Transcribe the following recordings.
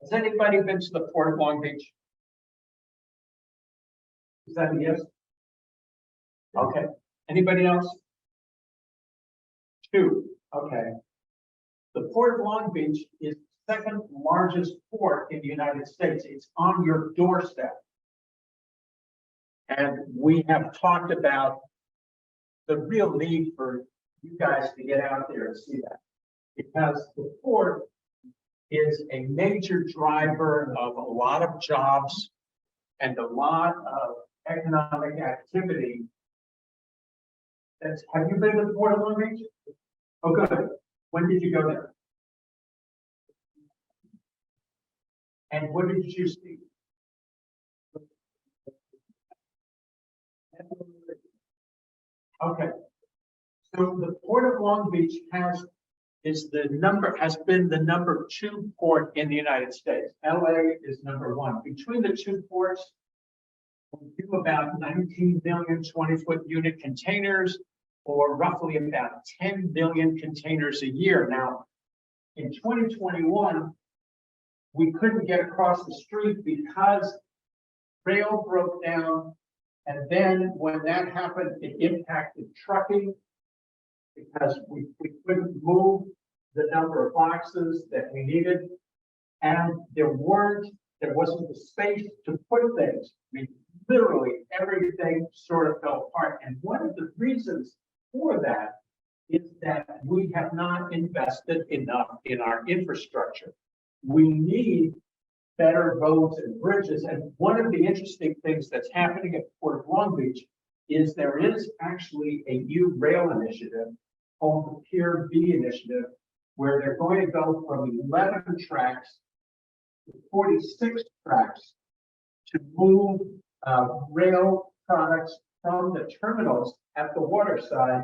Has anybody been to the Port of Long Beach? Is that a yes? Okay. Anybody else? Two. Okay. The Port of Long Beach is the second largest port in the United States. It's on your doorstep. And we have talked about the real need for you guys to get out there and see that. Because the port is a major driver of a lot of jobs and a lot of economic activity. Have you been to the Port of Long Beach? Oh, good. When did you go there? And what did you see? Okay. So the Port of Long Beach has been the number 2 port in the United States. LA is number 1. Between the 2 ports, we do about 19 million 20-foot unit containers, or roughly about 10 billion containers a year. Now, in 2021, we couldn't get across the street because rail broke down. And then when that happened, it impacted trucking because we couldn't move the number of boxes that we needed. And there wasn't the space to put things. I mean, literally everything sort of fell apart. And one of the reasons for that is that we have not invested enough in our infrastructure. We need better roads and bridges. And one of the interesting things that's happening at Port of Long Beach is there is actually a new rail initiative called the Pier B initiative, where they're going to go from 11 tracks to 46 tracks to move rail products from the terminals at the waterside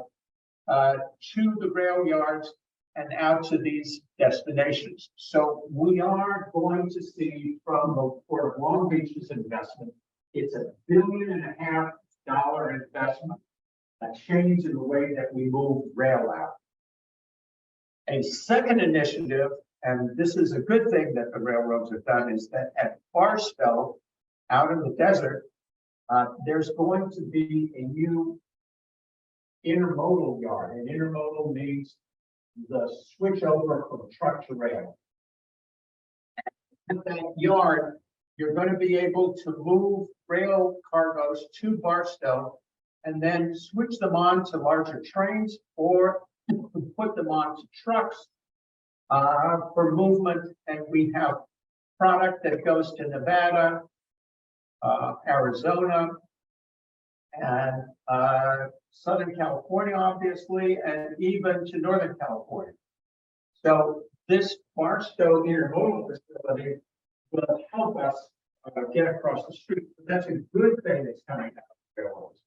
to the rail yards and out to these destinations. So we are going to see from the Port of Long Beach's investment, it's $1.5 billion investment, a change in the way that we move rail out. A second initiative, and this is a good thing that the railroads have done, is that at Barstow, out in the desert, there's going to be a new intermodal yard. And intermodal means the switch over from truck to rail. At that yard, you're going to be able to move rail cargoes to Barstow and then switch them on to larger trains or put them onto trucks for movement. And we have product that goes to Nevada, Arizona, and Southern California, obviously, and even to Northern California. So this Barstow intermodal facility will help us get across the street. That's a good thing that's coming out of railroads.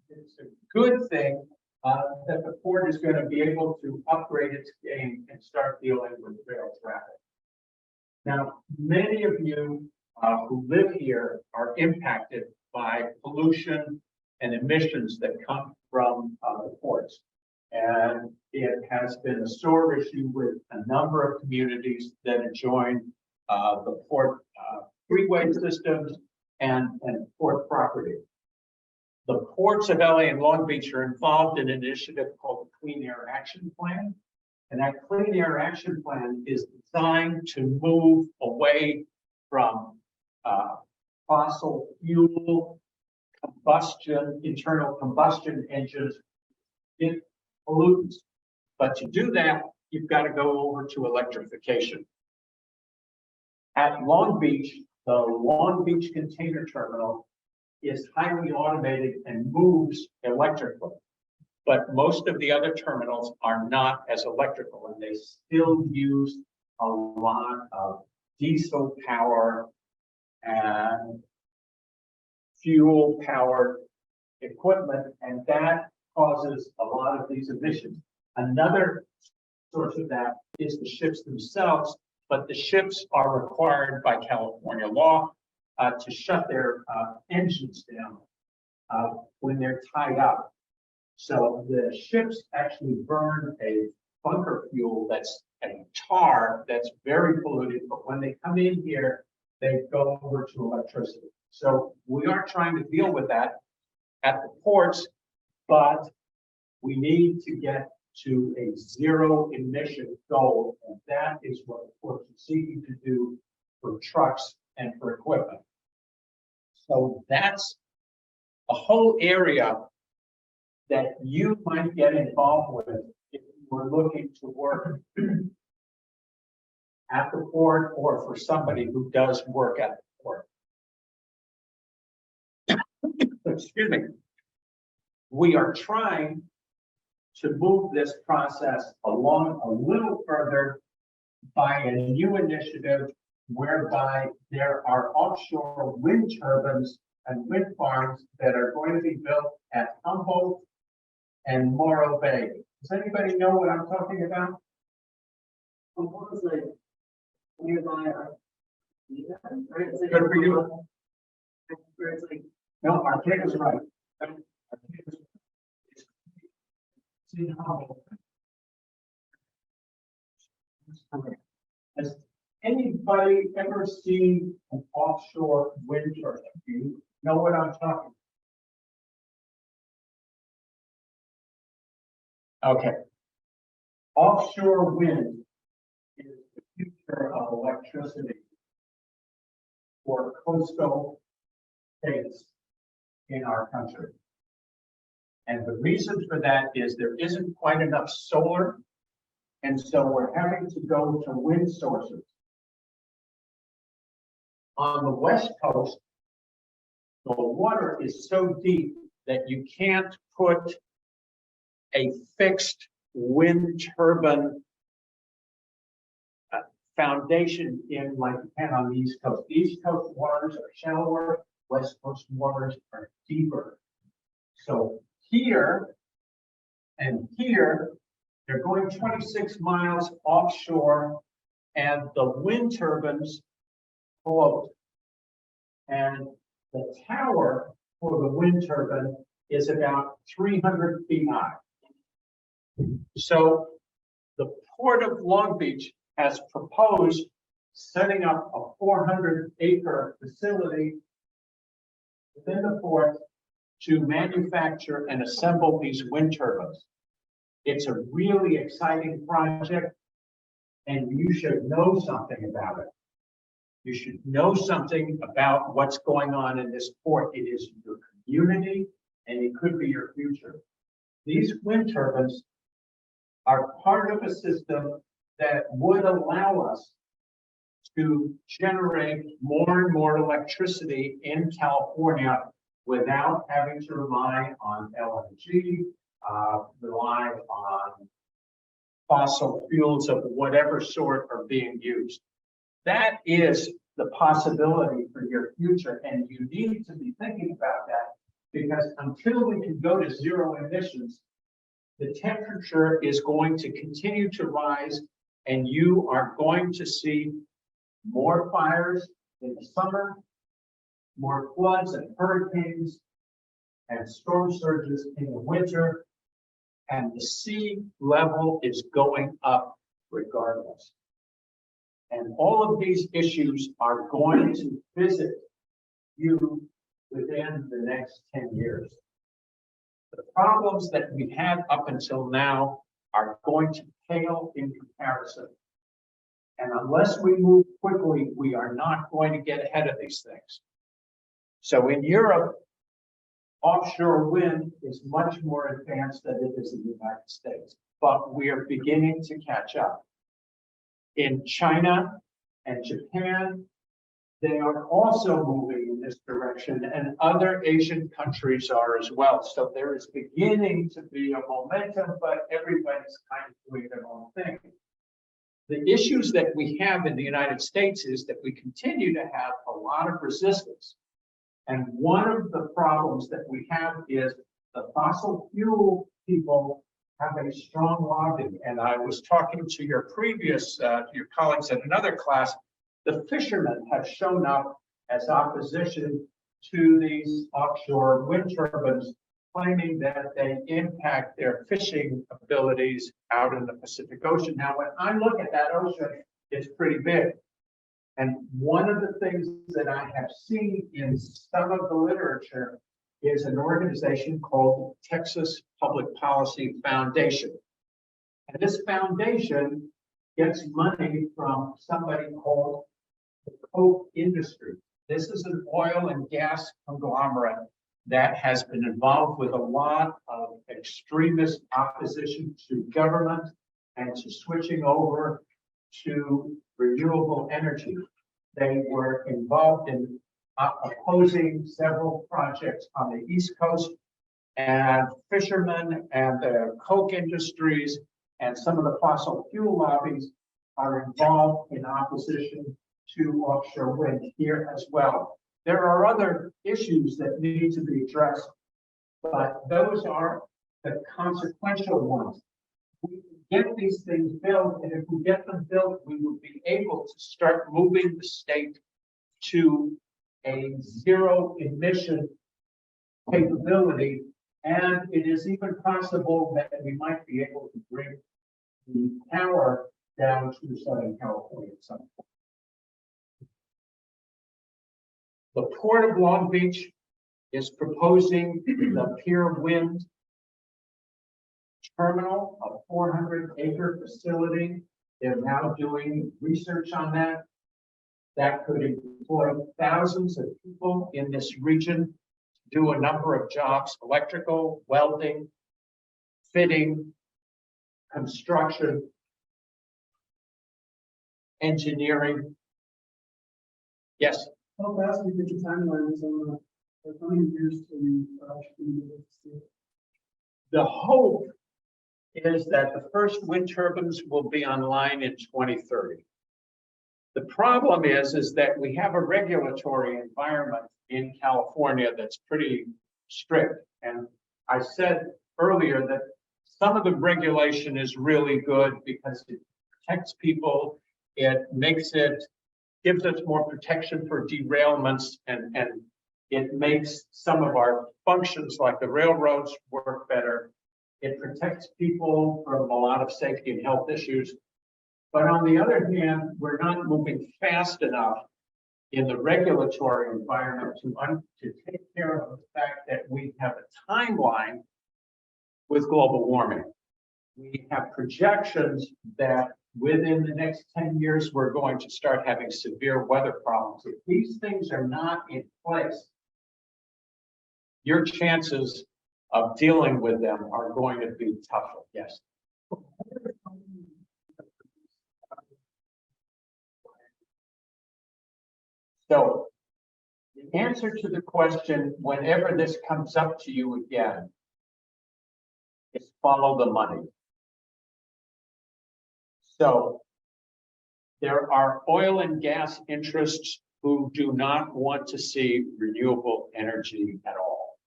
It's a good thing that the port is going to be able to upgrade its game and start dealing with rail traffic. Now, many of you who live here are impacted by pollution and emissions that come from the ports. And it has been a sore issue with a number of communities that adjoin the port freeway systems and port property. The ports of LA and Long Beach are involved in an initiative called the Clean Air Action Plan. And that Clean Air Action Plan is designed to move away from fossil fuel combustion, internal combustion engines, in pollutants. But to do that, you've got to go over to electrification. At Long Beach, the Long Beach Container Terminal is highly automated and moves electrically. But most of the other terminals are not as electrical, and they still use a lot of diesel power and fuel powered equipment, and that causes a lot of these emissions. Another source of that is the ships themselves, but the ships are required by California law to shut their engines down when they're tied up. So the ships actually burn a bunker fuel that's and tar that's very polluted, but when they come in here, they go over to electricity. So we are trying to deal with that at the ports, but we need to get to a zero emission goal, and that is what the ports are seeking to do for trucks and for equipment. So that's a whole area that you might get involved with if you were looking to work at the port or for somebody who does work at the port. Excuse me. We are trying to move this process along a little further by a new initiative whereby there are offshore wind turbines and wind farms that are going to be built at Humboldt and Morro Bay. Does anybody know what I'm talking about? What was like nearby? Good for you. No, Arcata's right. Has anybody ever seen an offshore wind turbine? Do you know what I'm talking about? Okay. Offshore wind is the future of electricity for coastal states in our country. And the reason for that is there isn't quite enough solar, and so we're having to go to wind sources. On the West Coast, the water is so deep that you can't put a fixed wind turbine foundation in like you can on the East Coast. The East Coast waters are shallower, West Coast waters are deeper. So here and here, they're going 26 miles offshore, and the wind turbines float. And the tower for the wind turbine is about 300 feet high. So the Port of Long Beach has proposed setting up a 400-acre facility within the port to manufacture and assemble these wind turbines. It's a really exciting project, and you should know something about it. You should know something about what's going on in this port. It is your community, and it could be your future. These wind turbines are part of a system that would allow us to generate more and more electricity in California without having to rely on LNG, rely on fossil fuels of whatever sort are being used. That is the possibility for your future, and you need to be thinking about that, because until we can go to zero emissions, the temperature is going to continue to rise, and you are going to see more fires in the summer, more floods and hurricanes and storm surges in the winter, and the sea level is going up regardless. And all of these issues are going to visit you within the next 10 years. The problems that we had up until now are going to pale in comparison. And unless we move quickly, we are not going to get ahead of these things. So in Europe, offshore wind is much more advanced than it is in the United States, but we are beginning to catch up. In China and Japan, they are also moving in this direction, and other Asian countries are as well. So there is beginning to be a momentum, but everybody's kind of doing their own thing. The issues that we have in the United States is that we continue to have a lot of resistance. And one of the problems that we have is the fossil fuel people have a strong lobby. And I was talking to your your colleagues in another class. The fishermen have shown up as opposition to these offshore wind turbines claiming that they impact their fishing abilities out in the Pacific Ocean. Now, when I look at that ocean, it's pretty big. And one of the things that I have seen in some of the literature is an organization called Texas Public Policy Foundation. And this foundation gets money from somebody called the Koch industry. This is an oil and gas conglomerate that has been involved with a lot of extremist opposition to government and to switching over to renewable energy. They were involved in opposing several projects on the East Coast, and fishermen and the Koch industries and some of the fossil fuel lobbies are involved in opposition to offshore wind here as well. There are other issues that need to be addressed, but those are the consequential ones. We can get these things built, and if we get them built, we will be able to start moving the state to a zero emission capability. And it is even possible that we might be able to bring the power down to Southern California at some point. The Port of Long Beach is proposing the Pier Wind terminal, a 400-acre facility. They're now doing research on that. That could employ thousands of people in this region to do a number of jobs: electrical, welding, fitting, construction, engineering. Yes. How fast do you think the timeline is on that? How many years till you actually be able to see it? The hope is that the first wind turbines will be online in 2030. The problem is that we have a regulatory environment in California that's pretty strict. And I said earlier that some of the regulation is really good because it protects people. It gives us more protection for derailments, and it makes some of our functions like the railroads work better. It protects people from a lot of safety and health issues. But on the other hand, we're not moving fast enough in the regulatory environment to take care of the fact that we have a timeline with global warming. We have projections that within the next 10 years, we're going to start having severe weather problems. If these things are not in place, your chances of dealing with them are going to be tougher. Yes. So the answer to the question, whenever this comes up to you again, is follow the money. So there are oil and gas interests who do not want to see renewable energy at all.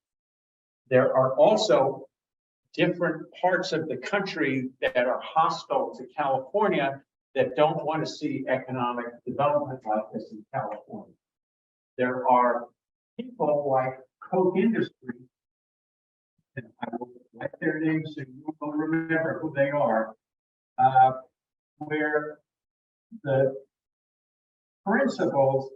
There are also different parts of the country that are hostile to California that don't want to see economic development like this in California. There are people like Koch Industries, and I will write their names so you will remember who they are, where the principals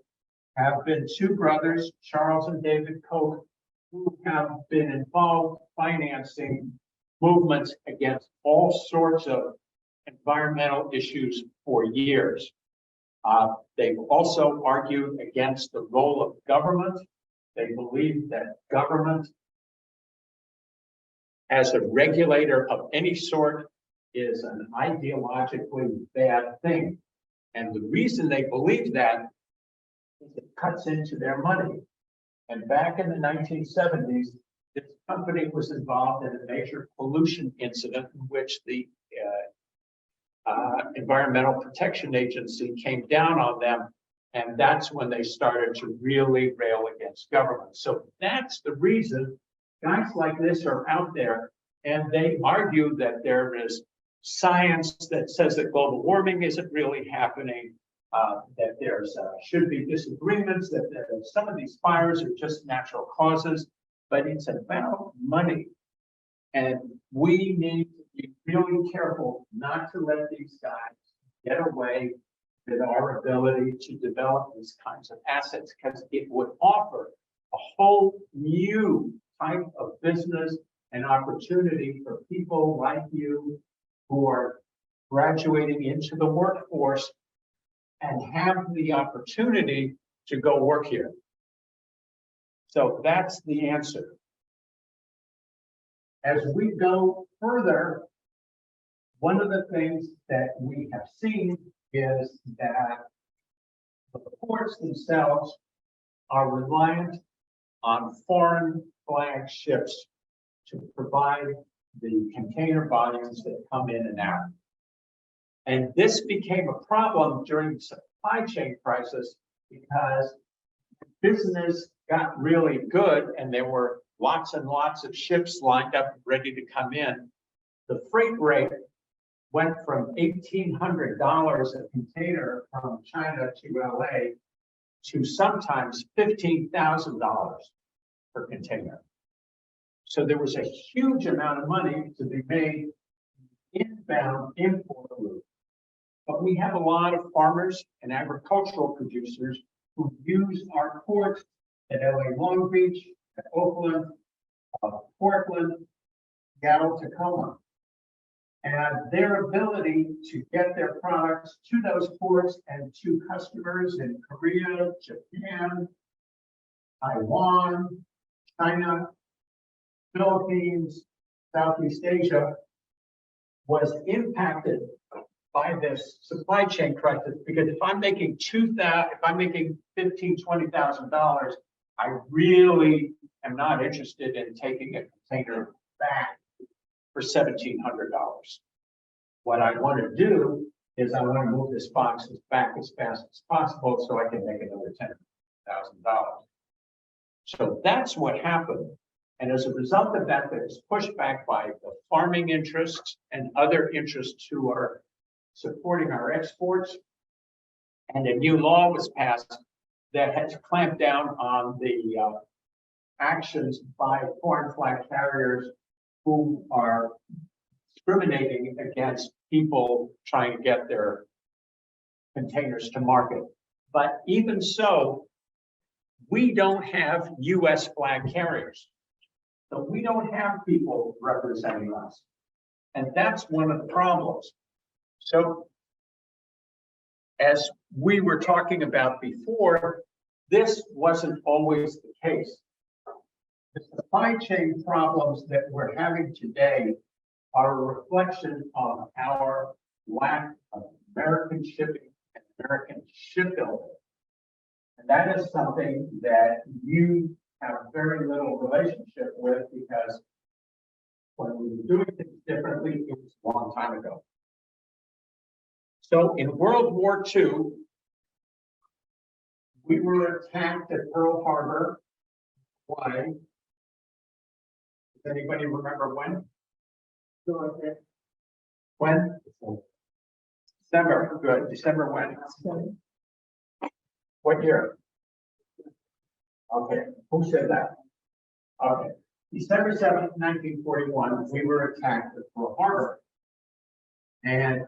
have been two brothers, Charles and David Koch, who have been involved financing movements against all sorts of environmental issues for years. They've also argued against the role of government. They believe that government as a regulator of any sort is an ideologically bad thing. And the reason they believe that is it cuts into their money. And back in the 1970s, this company was involved in a major pollution incident in which the Environmental Protection Agency came down on them. And that's when they started to really rail against government. So that's the reason guys like this are out there. And they argue that there is science that says that global warming isn't really happening, that there's should be disagreements, that some of these fires are just natural causes. but it's about money. And we need to be really careful not to let these guys get away with our ability to develop these kinds of assets, because it would offer a whole new type of business and opportunity for people like you who are graduating into the workforce and have the opportunity to go work here. So that's the answer. As we go further, one of the things that we have seen is that the ports themselves are reliant on foreign flag ships to provide the container volumes that come in and out. And this became a problem during the supply chain crisis because business got really good and there were lots and lots of ships lined up ready to come in. The freight rate went from $1,800 a container from China to LA to sometimes $15,000 per container. So there was a huge amount of money to be made inbound import route. But we have a lot of farmers and agricultural producers who use our ports at LA Long Beach, at Oakland, Portland, Seattle, Tacoma. And their ability to get their products to those ports and to customers in Korea, Japan, Taiwan, China, Philippines, Southeast Asia was impacted by this supply chain crisis, because if I'm making $15,000, $20,000, I really am not interested in taking a container back for $1,700. What I want to do is I want to move this box back as fast as possible so I can make another $10,000. So that's what happened. And as a result of that, there was pushback by the farming interests and other interests who are supporting our exports. And a new law was passed that has clamped down on the actions by foreign flag carriers who are discriminating against people trying to get their containers to market. But even so, we don't have US flag carriers. So we don't have people representing us. And that's one of the problems. So as we were talking about before, this wasn't always the case. The supply chain problems that we're having today are a reflection of our lack of American shipping and American shipbuilding. And that is something that you have very little relationship with, because when we were doing things differently, it was a long time ago. So in World War II, we were attacked at Pearl Harbor. Why? Does anybody remember when? When? December. Good. December when? What year? Okay. Who said that? Okay. December 7th, 1941, we were attacked at Pearl Harbor. And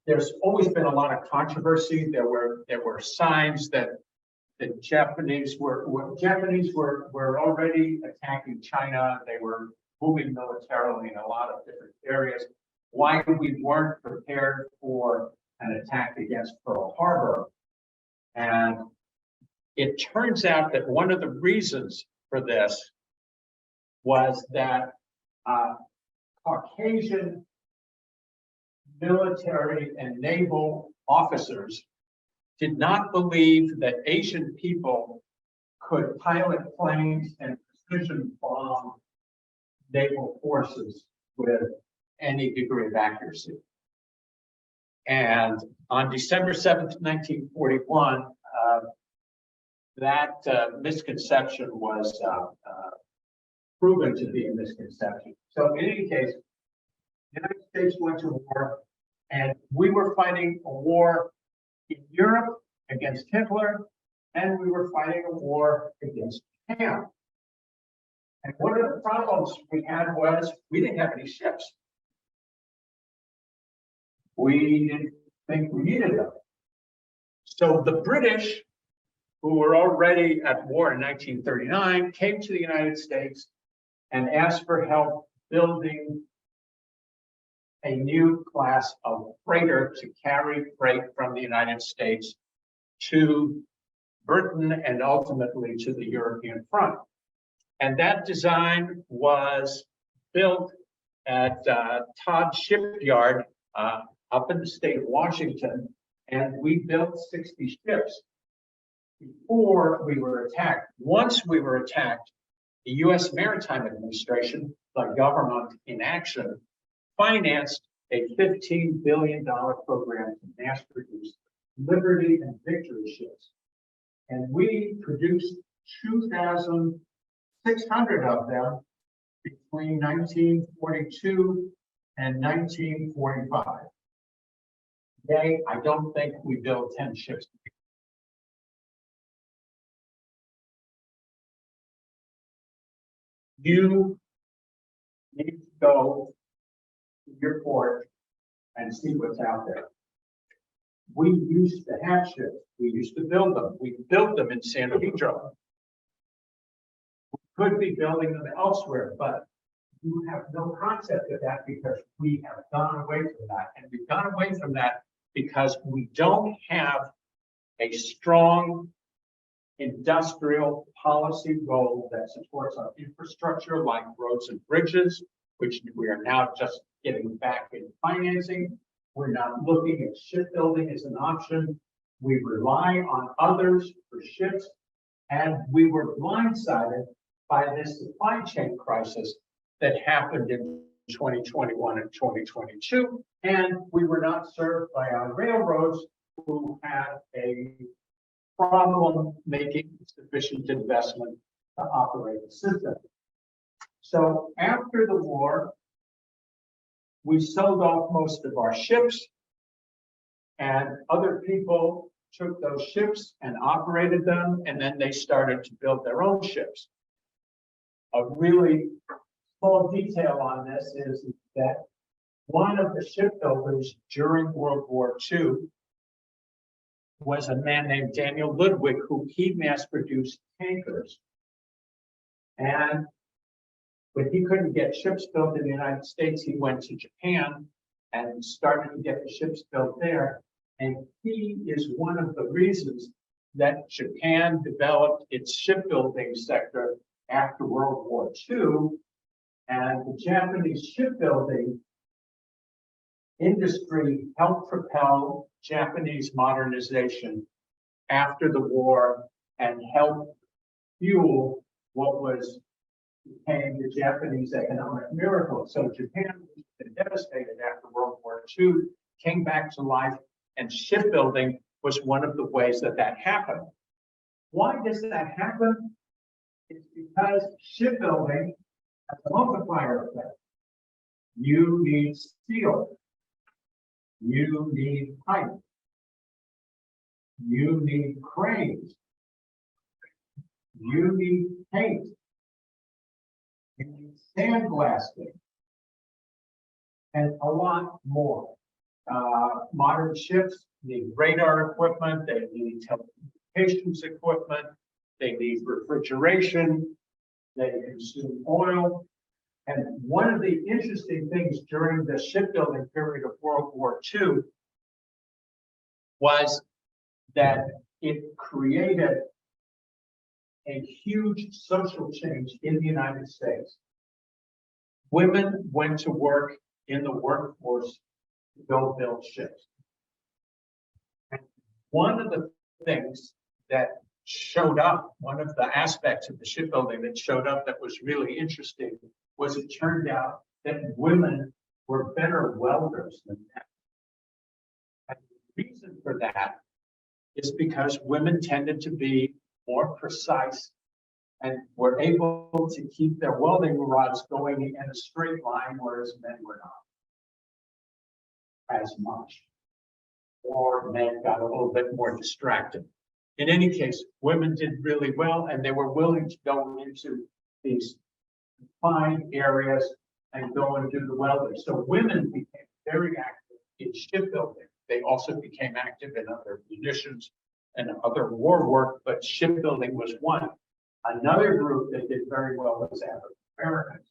there's always been a lot of controversy. There were signs that the Japanese were already attacking China. They were moving militarily in a lot of different areas. Why we weren't prepared for an attack against Pearl Harbor? And it turns out that one of the reasons for this was that Caucasian military and naval officers did not believe that Asian people could pilot planes and precision bomb naval forces with any degree of accuracy. And on December 7th, 1941, that misconception was proven to be a misconception. So in any case, the United States went to war, and we were fighting a war in Europe against Hitler and we were fighting a war against Japan. And one of the problems we had was we didn't have any ships. We didn't think we needed them. So the British, who were already at war in 1939, came to the United States and asked for help building a new class of freighter to carry freight from the United States to Britain and ultimately to the European front. And that design was built at Todd Shipyard up in the state of Washington, and we built 60 ships before we were attacked. Once we were attacked, the U.S. Maritime Administration, the government in action, financed a $15 billion program to mass produce Liberty and Victory ships. And we produced 2,600 of them between 1942 and 1945. Today, I don't think we build 10 ships. You need to go to your port and see what's out there. We used to have ships. We used to build them. We built them in San Pedro. We could be building them elsewhere, but you have no concept of that because we have gone away from that. And we've gone away from that because we don't have a strong industrial policy goal that supports our infrastructure like roads and bridges, which we are now just getting back in financing. We're not looking at shipbuilding as an option. We rely on others for ships, and we were blindsided by this supply chain crisis that happened in 2021 and 2022, and we were not served by our railroads who had a problem making sufficient investment to operate the system. So after the war, we sold off most of our ships, and other people took those ships and operated them, and then they started to build their own ships. A really small detail on this is that one of the shipbuilders during World War II was a man named Daniel Ludwig, who he mass-produced tankers. And when he couldn't get ships built in the United States, he went to Japan and started to get the ships built there. And he is one of the reasons that Japan developed its shipbuilding sector after World War II. And the Japanese shipbuilding industry helped propel Japanese modernization after the war and helped fuel what became the Japanese economic miracle. So Japan was devastated after World War II, came back to life, and shipbuilding was one of the ways that that happened. Why does that happen? It's because shipbuilding has a multiplier effect. You need steel. You need pipe. You need cranes. You need paint. You need sandblasting. And a lot more. Modern ships need radar equipment. They need telecommunications equipment. They need refrigeration. They consume oil. And one of the interesting things during the shipbuilding period of World War II was that it created a huge social change in the United States. Women went to work in the workforce to go build ships. And one of the things that showed up, one of the aspects of the shipbuilding that showed up that was really interesting was it turned out that women were better welders than men. And the reason for that is because women tended to be more precise and were able to keep their welding rods going in a straight line, whereas men were not as much. Or men got a little bit more distracted. In any case, women did really well, and they were willing to go into these confined areas and go and do the welding. So women became very active in shipbuilding. They also became active in other munitions and other war work, but shipbuilding was one. Another group that did very well was African Americans.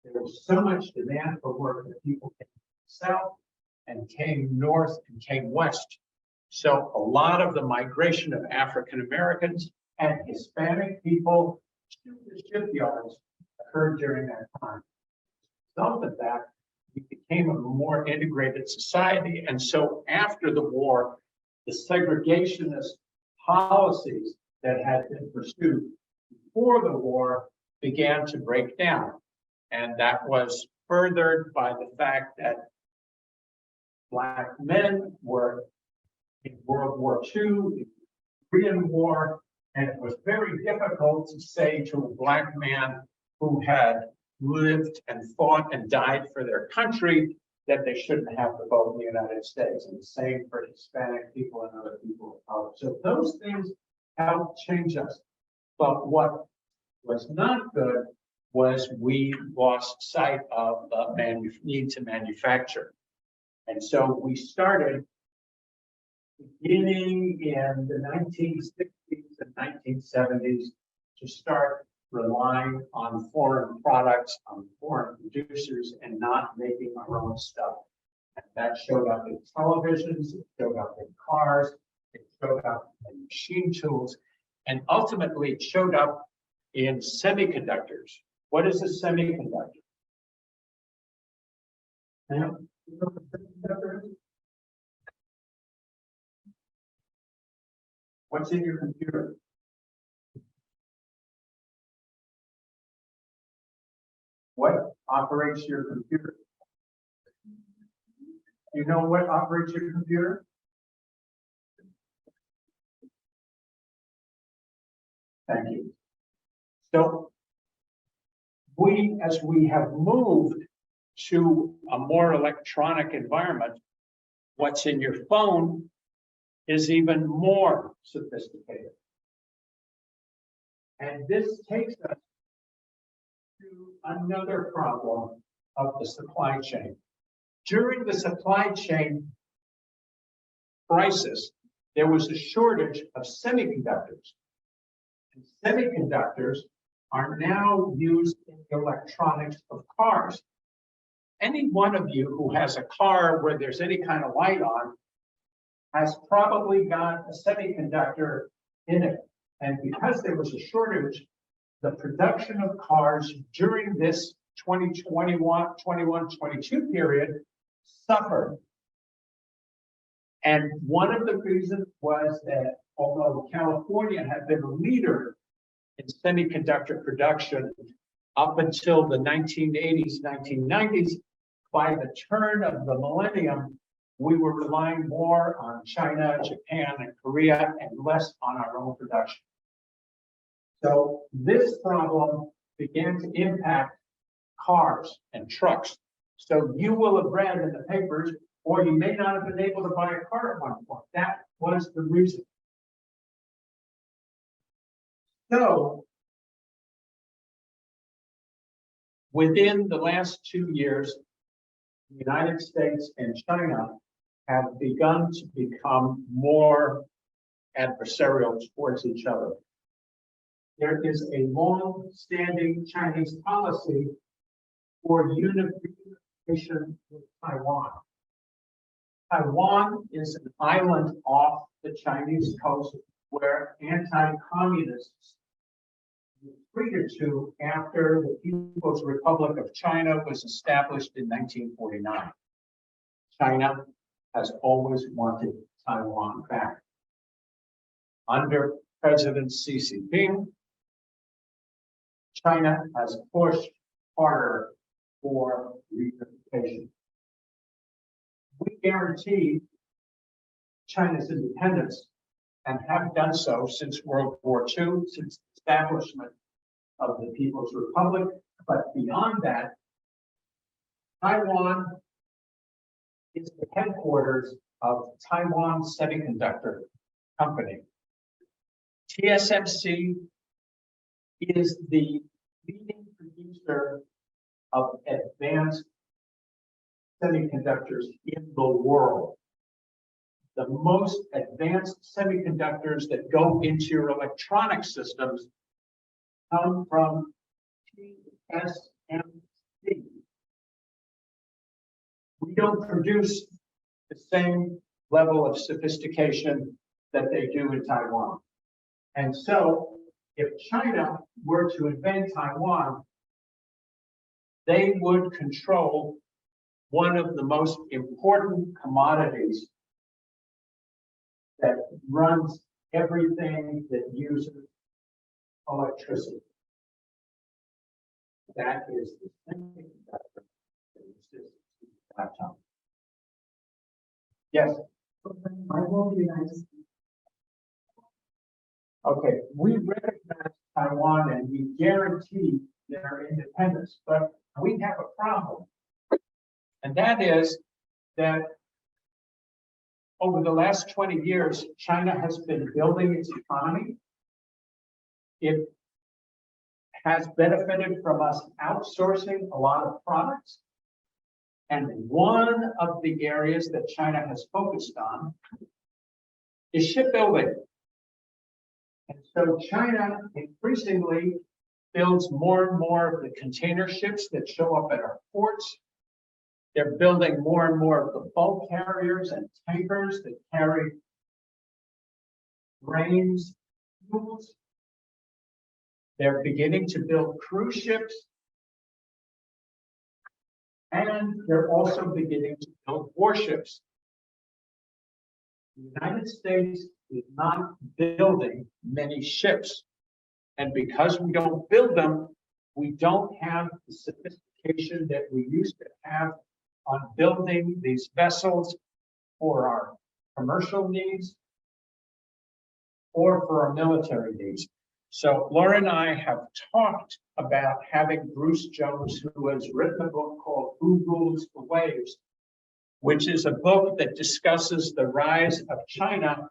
There was so much demand for work that people came south and came north and came west. So a lot of the migration of African Americans and Hispanic people to the shipyards occurred during that time. As a result of that, we became a more integrated society. And so after the war, the segregationist policies that had been pursued before the war began to break down. And that was furthered by the fact that Black men were in World War II, the Korean War, and it was very difficult to say to a Black man who had lived and fought and died for their country that they shouldn't have to vote in the United States, and the same for Hispanic people and other people of color. So those things helped change us. But what was not good was we lost sight of the need to manufacture. And so we started beginning in the 1960s and 1970s to start relying on foreign products, on foreign producers, and not making our own stuff. And that showed up in televisions, it showed up in cars, it showed up in machine tools, and ultimately it showed up in semiconductors. What is a semiconductor? Yeah. What's in your computer? What operates your computer? You know what operates your computer? Thank you. So as we have moved to a more electronic environment, what's in your phone is even more sophisticated. And this takes us to another problem of the supply chain. During the supply chain crisis, there was a shortage of semiconductors. And semiconductors are now used in the electronics of cars. Any one of you who has a car where there's any kind of light on has probably got a semiconductor in it. And because there was a shortage, the production of cars during this 2021-22 period suffered. And one of the reasons was that although California had been a leader in semiconductor production up until the 1980s, 1990s, by the turn of the millennium, we were relying more on China, Japan, and Korea, and less on our own production. So this problem began to impact cars and trucks. So you will have read in the papers, or you may not have been able to buy a car at one point. That was the reason. So within the last 2 years, the United States and China have begun to become more adversarial towards each other. There is a long-standing Chinese policy for unification with Taiwan. Taiwan is an island off the Chinese coast where anti-communists retreated to after the People's Republic of China was established in 1949. China has always wanted Taiwan back. Under President Xi Jinping, China has pushed harder for reunification. We guarantee China's independence and have done so since World War II, since the establishment of the People's Republic. But beyond that, Taiwan is the headquarters of Taiwan Semiconductor Company. TSMC is the leading producer of advanced semiconductors in the world. The most advanced semiconductors that go into your electronic systems come from TSMC. We don't produce the same level of sophistication that they do in Taiwan. And so if China were to invade Taiwan, they would control one of the most important commodities that runs everything that uses electricity. That is the semiconductor that exists in that time. Yes. I will be nice. Okay, we recognize Taiwan and we guarantee their independence, but we have a problem. And that is that over the last 20 years, China has been building its economy. It has benefited from us outsourcing a lot of products. And one of the areas that China has focused on is shipbuilding. And so China increasingly builds more and more of the container ships that show up at our ports. They're building more and more of the bulk carriers and tankers that carry grains, fuels. They're beginning to build cruise ships. And they're also beginning to build warships. The United States is not building many ships. And because we don't build them, we don't have the sophistication that we used to have on building these vessels for our commercial needs or for our military needs. So Laura and I have talked about having Bruce Jones, who has written a book called Who Rules the Waves, which is a book that discusses the rise of China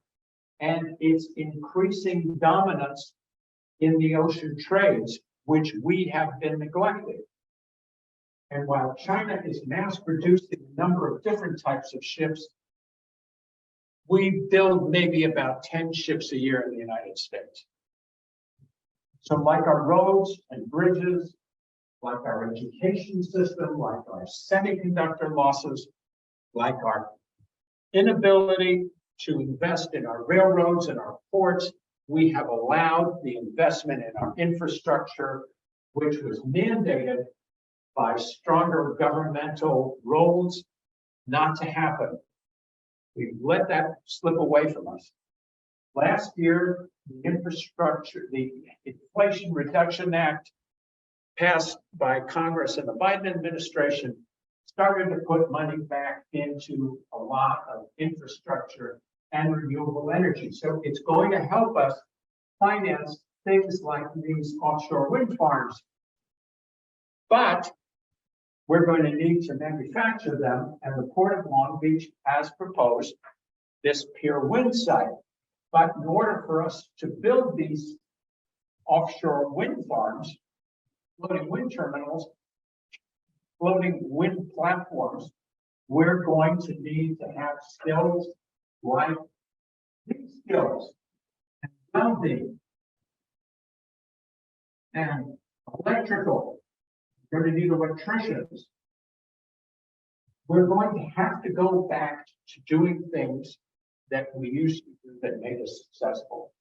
and its increasing dominance in the ocean trades, which we have been neglecting. And while China is mass producing a number of different types of ships, we build maybe about 10 ships a year in the United States. So like our roads and bridges, like our education system, like our semiconductor losses, like our inability to invest in our railroads and our ports, we have allowed the investment in our infrastructure, which was mandated by stronger governmental roles, not to happen. We've let that slip away from us. Last year, the Inflation Reduction Act passed by Congress and the Biden administration started to put money back into a lot of infrastructure and renewable energy. So it's going to help us finance things like these offshore wind farms. But we're going to need to manufacture them, and the Port of Long Beach has proposed this Pier Wind site. But in order for us to build these offshore wind farms, floating wind terminals, floating wind platforms, we're going to need to have skills like these skills, and welding, and electrical. We're going to need electricians. We're going to have to go back to doing things that we used to do that made us successful.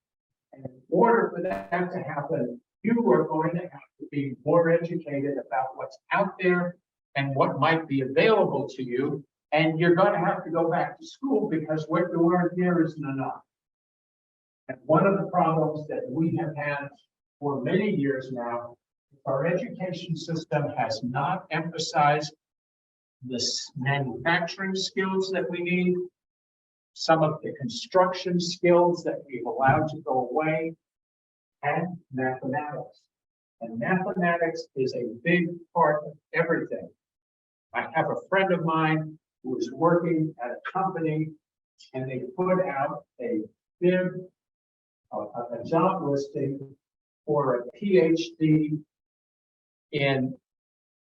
And in order for that to happen, you are going to have to be more educated about what's out there and what might be available to you. And you're going to have to go back to school because what you learn here isn't enough. And one of the problems that we have had for many years now, our education system has not emphasized the manufacturing skills that we need, some of the construction skills that we've allowed to go away, and mathematics. And mathematics is a big part of everything. I have a friend of mine who is working at a company, and they put out a bid, a a job listing for a PhD in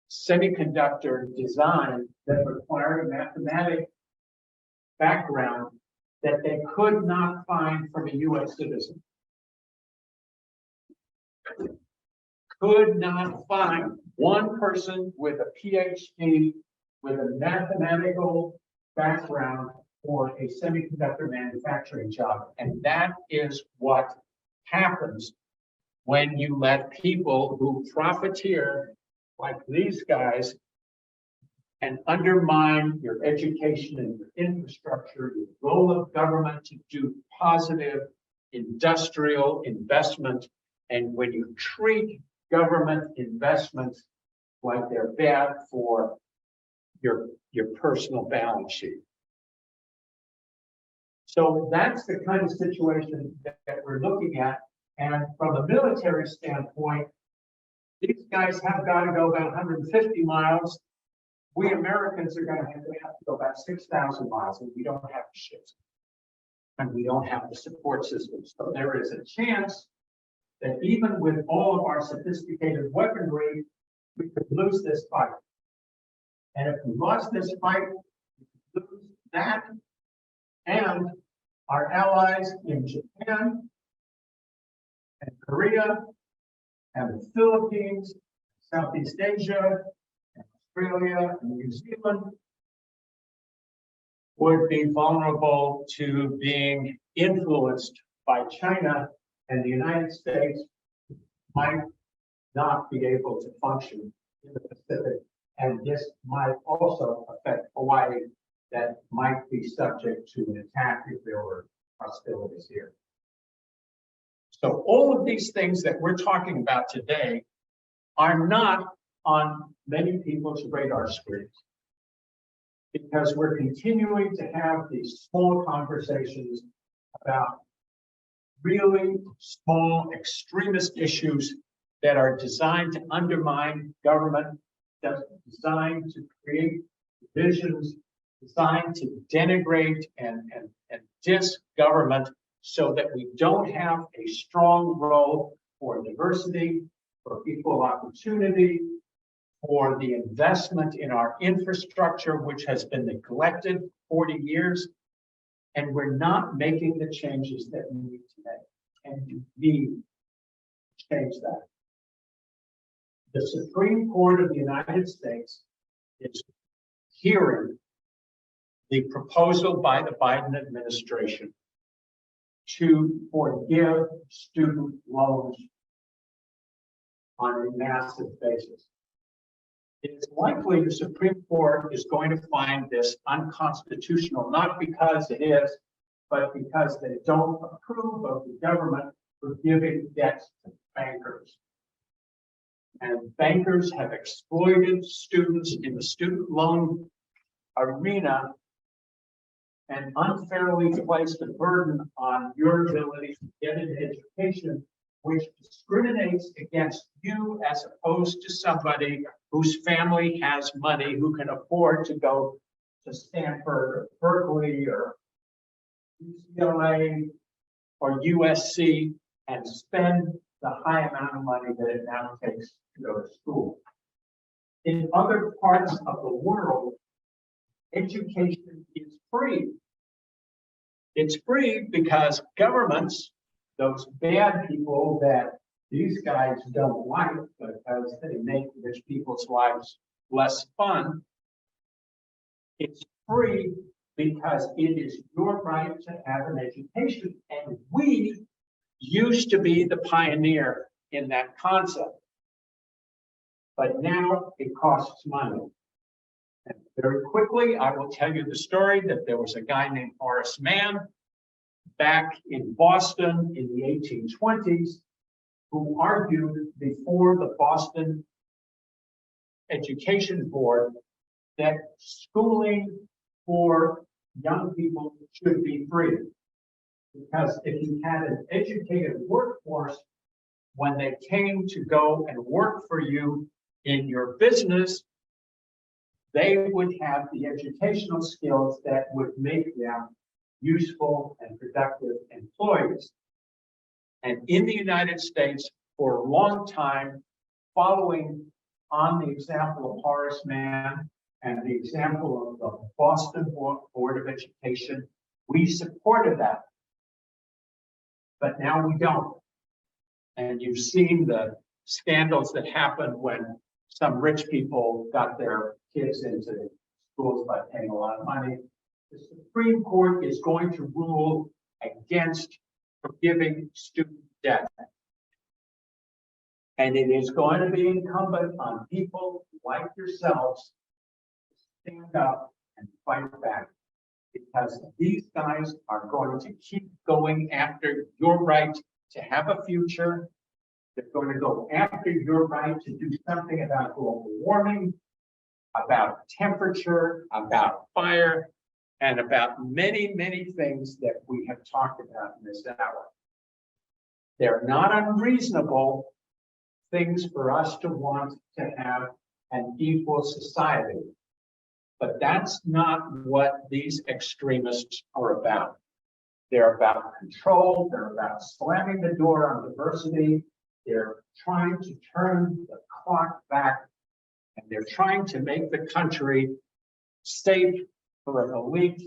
semiconductor design that required a mathematic background that they could not find from a US citizen. Could not find one person with a PhD with a mathematical background for a semiconductor manufacturing job. And that is what happens when you let people who profiteer like these guys and undermine your education and your infrastructure, your role of government to do positive industrial investment. And when you treat government investments like they're bad for your personal balance sheet. So that's the kind of situation that we're looking at. And from a military standpoint, these guys have got to go about 150 miles. We Americans are going to have to go about 6,000 miles, and we don't have the ships. And we don't have the support systems. So there is a chance that even with all of our sophisticated weaponry, we could lose this fight. And if we lost this fight, we could lose that and our allies in Japan and Korea and the Philippines, Southeast Asia, and Australia, and New Zealand would be vulnerable to being influenced by China, and the United States might not be able to function in the Pacific. And this might also affect Hawaii, that might be subject to an attack if there were hostilities here. So all of these things that we're talking about today are not on many people's radar screens, because we're continuing to have these small conversations about really small extremist issues that are designed to undermine government, designed to create divisions, designed to denigrate and diss government, so that we don't have a strong role for diversity, for equal opportunity, for the investment in our infrastructure, which has been neglected 40 years. And we're not making the changes that we need to make. And we need to change that. The Supreme Court of the United States is hearing the proposal by the Biden administration to forgive student loans on a massive basis. It's likely the Supreme Court is going to find this unconstitutional, not because it is, but because they don't approve of the government for giving debts to bankers. And bankers have exploited students in the student loan arena and unfairly placed a burden on your ability to get an education, which discriminates against you as opposed to somebody whose family has money, who can afford to go to Stanford or Berkeley or UCLA or USC and spend the high amount of money that it now takes to go to school. In other parts of the world, education is free. It's free because governments, those bad people that these guys don't like because they make rich people's lives less fun, it's free because it is your right to have an education. And we used to be the pioneer in that concept. But now it costs money. And very quickly, I will tell you the story that there was a guy named Horace Mann back in Boston in the 1820s who argued before the Boston Education Board that schooling for young people should be free. Because if you had an educated workforce, when they came to go and work for you in your business, they would have the educational skills that would make them useful and productive employees. And in the United States, for a long time, following on the example of Horace Mann and the example of the Boston Board of Education, we supported that. But now we don't. And you've seen the scandals that happened when some rich people got their kids into schools by paying a lot of money. The Supreme Court is going to rule against forgiving student debt. And it is going to be incumbent on people like yourselves to stand up and fight back. Because these guys are going to keep going after your right to have a future. They're going to go after your right to do something about global warming, about temperature, about fire, and about many, many things that we have talked about in this hour. They're not unreasonable things for us to want to have an equal society. But that's not what these extremists are about. They're about control, they're about slamming the door on diversity, they're trying to turn the clock back, and they're trying to make the country safe for an elite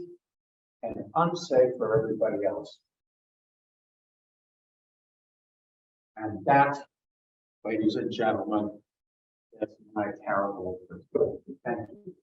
and unsafe for everybody else. And that, ladies and gentlemen, is my terrible. Thank you.